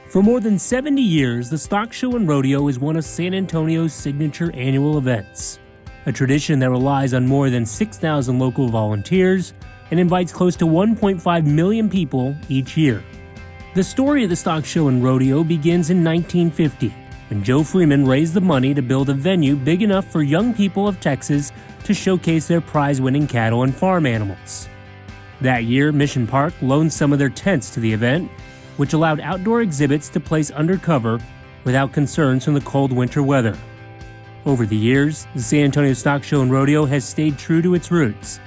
For more than 70 years, the Stock Show and Rodeo is one of San Antonio's signature annual events, a tradition that relies on more than 6,000 local volunteers and invites close to 1.5 million people each year. The story of the Stock Show and Rodeo begins in 1950, when Joe Freeman raised the money to build a venue big enough for young people of Texas to showcase their prize-winning cattle and farm animals. That year, Mission Park loaned some of their tents to the event, which allowed outdoor exhibits to place under cover without concerns from the cold winter weather. Over the years, the San Antonio Stock Show and Rodeo has stayed true to its roots,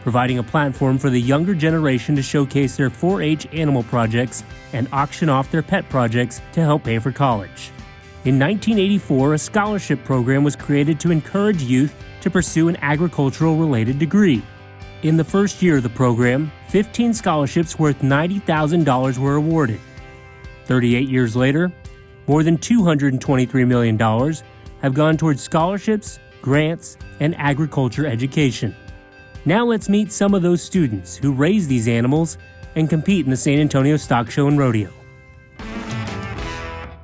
providing a platform for the younger generation to showcase their 4-H animal projects and auction off their pet projects to help pay for college. In 1984, a scholarship program was created to encourage youth to pursue an agricultural-related degree. In the first year of the program, 15 scholarships worth $90,000 were awarded. 38 years later, more than $223 million have gone towards scholarships, grants, and agriculture education. Now let's meet some of those students who raise these animals and compete in the San Antonio Stock Show and Rodeo.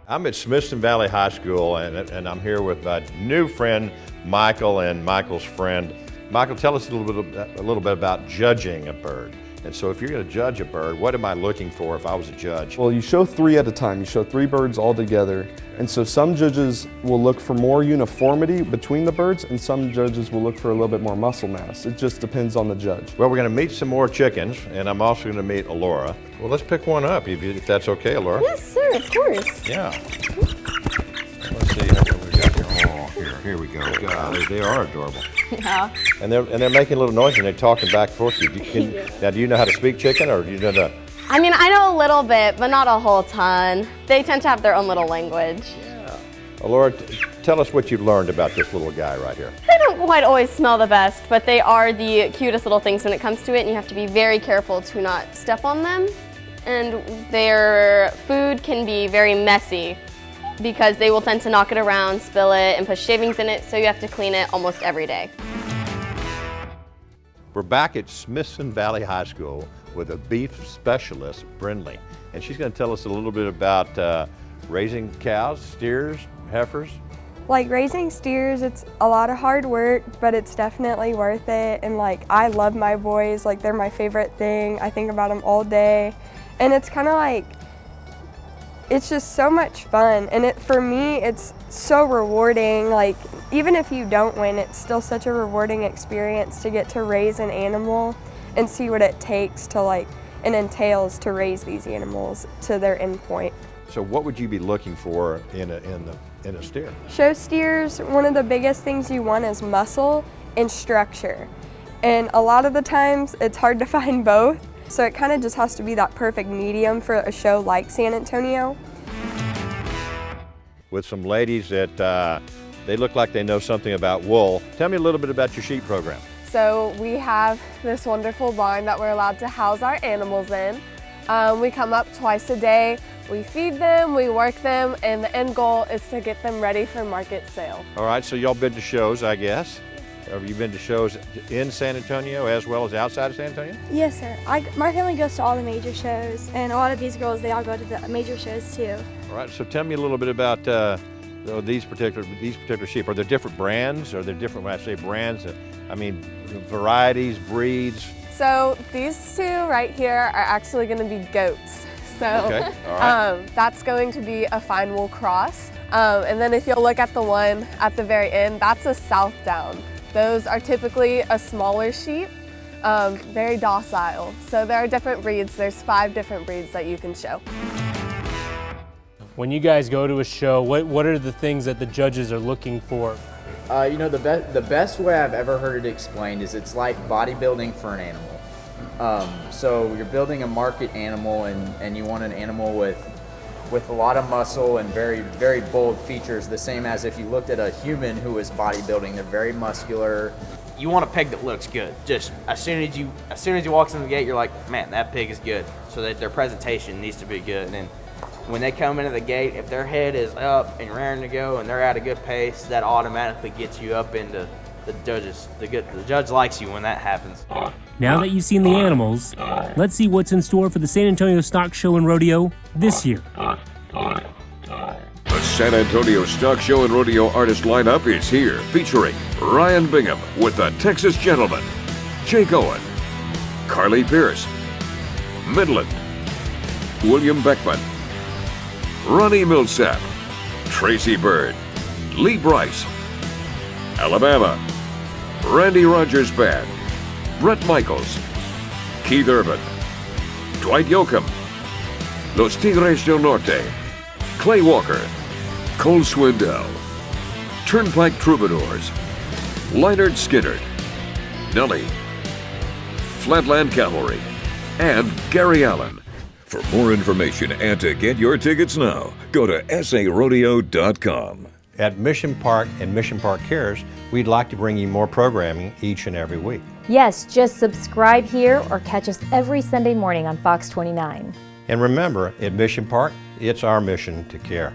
I'm at Smithson Valley High School, and I'm here with my new friend, Michael, and Michael's friend. Michael, tell us a little bit about judging a bird. And so if you're going to judge a bird, what am I looking for if I was a judge? Well, you show 3 at a time. You show 3 birds all together. And so some judges will look for more uniformity between the birds, and some judges will look for a little bit more muscle mass. It just depends on the judge. Well, we're going to meet some more chickens, and I'm also going to meet Alora. Well, let's pick one up, if that's okay, Alora. Yes, sir, of course. Yeah. Let's see what we got here. Oh, here we go. God, they are adorable. Yeah. And they're making a little noise, and they're talking back and forth. Now, do you know how to speak chicken, or do you know the? I mean, I know a little bit, but not a whole ton. They tend to have their own little language. Yeah. Alora, tell us what you've learned about this little guy right here. They don't quite always smell the best, but they are the cutest little things when it comes to it, and you have to be very careful to not step on them. And their food can be very messy because they will tend to knock it around, spill it, and put shavings in it, so you have to clean it almost every day. We're back at Smithson Valley High School with a beef specialist, Brindley, and she's going to tell us a little bit about raising cows, steers, heifers. Like raising steers, it's a lot of hard work, but it's definitely worth it. And like, I love my boys, like they're my favorite thing. I think about them all day. And it's kind of like, it's just so much fun. And for me, it's so rewarding. Like, even if you don't win, it's still such a rewarding experience to get to raise an animal and see what it takes to and entails to raise these animals to their end point. So what would you be looking for in a steer? Show steers, one of the biggest things you want is muscle and structure. And a lot of the times it's hard to find both. So it kind of just has to be that perfect medium for a show like San Antonio. With some ladies that they look like they know something about wool. Tell me a little bit about your sheep program. So we have this wonderful barn that we're allowed to house our animals in. We come up twice a day, we feed them, we work them, and the end goal is to get them ready for market sale. All right, so y'all been to shows, I guess. Have you been to shows in San Antonio as well as outside of San Antonio? Yes, sir. My family goes to all the major shows, and a lot of these girls, they all go to the major shows too. All right, so tell me a little bit about these particular sheep. Are there different brands? Are there different, when I say brands, I mean varieties, breeds? So these two right here are actually going to be goats. So okay. All right. That's going to be a fine wool cross. And then if you'll look at the one at the very end, that's a South Down. Those are typically a smaller sheep, very docile. So there are different breeds. There's 5 different breeds that you can show. When you guys go to a show, what are the things that the judges are looking for? You know, the best way I've ever heard it explained is it's like bodybuilding for an animal. So you're building a market animal, and you want an animal with a lot of muscle and very, very bold features, the same as if you looked at a human who is bodybuilding. They're very muscular. You want a pig that looks good. Just as soon as you walk in the gate, you're like, man, that pig is good. So that their presentation needs to be good. And then when they come into the gate, if their head is up and raring to go and they're at a good pace, that automatically gets you up into the judges. The judge likes you when that happens. Now that you've seen the animals, let's see what's in store for the San Antonio Stock Show and Rodeo this year. San Antonio Stock Show and Rodeo artist lineup is here, featuring Ryan Bingham with the Texas Gentleman, Jake Owen, Carly Pierce, Midland, William Beckman, Ronnie Millsap, Tracy Bird, Lee Bryce, Alabama, Randy Rogers Band, Brett Michaels, Keith Urban, Dwight Yoakam, Los Tigres del Norte, Clay Walker, Cole Swindell, Turnpike Troubadours, Leonard Skinnard, Nelly, Flatland Cavalry, and Gary Allen. For more information and to get your tickets now, go to sarodeo.com. At Mission Park and Mission Park Cares, we'd like to bring you more programming each and every week. Yes, just subscribe here or catch us every Sunday morning on Fox 29. And remember, at Mission Park, it's our mission to care.